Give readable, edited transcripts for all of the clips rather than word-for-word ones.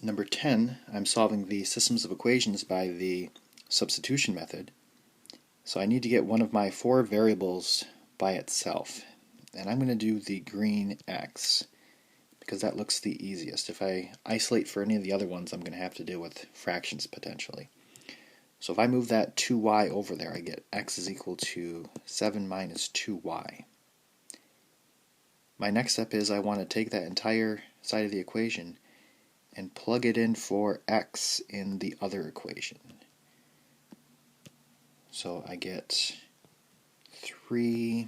Number 10, I'm solving the systems of equations by the substitution method. So I need to get one of my four variables by itself. And I'm going to do the green x because that looks the easiest. If I isolate for any of the other ones, I'm going to have to deal with fractions potentially. So if I move that 2y over there, I get x is equal to 7 minus 2y. My next step is I want to take that entire side of the equation and plug it in for x in the other equation. So I get 3,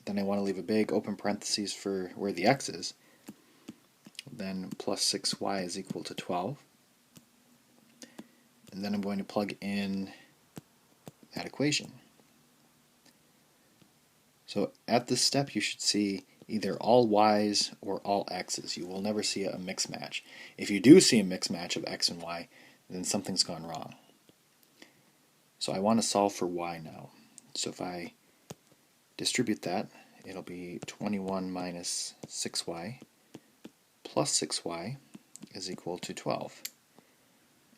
then I want to leave a big open parentheses for where the x is, then plus 6y is equal to 12, and then I'm going to plug in that equation. So at this step you should see either all y's or all x's. You will never see a mix match. If you do see a mix match of x and y, then something's gone wrong. So I want to solve for y now. So if I distribute that, it'll be 21 minus 6y plus 6y is equal to 12.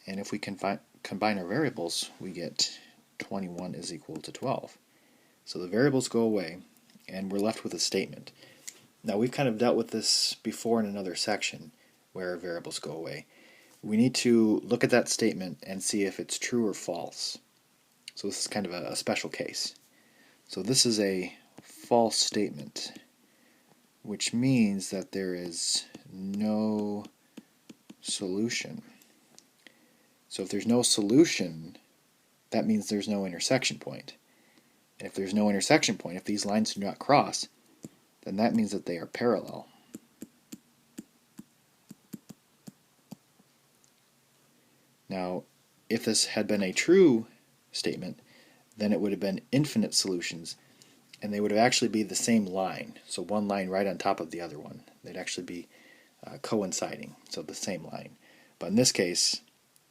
And if we combine our variables, we get 21 is equal to 12. So the variables go away, and we're left with a statement. Now we've kind of dealt with this before in another section where variables go away. We need to look at that statement and see if it's true or false. So this is kind of a special case. So this is a false statement, which means that there is no solution. So if there's no solution, that means there's no intersection point. And if there's no intersection point, if these lines do not cross, then that means that they are parallel. Now, if this had been a true statement, then it would have been infinite solutions, and they would have actually be the same line. So one line right on top of the other one. They'd actually be coinciding, so the same line. But in this case,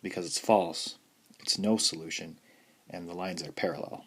because it's false, it's no solution, and the lines are parallel.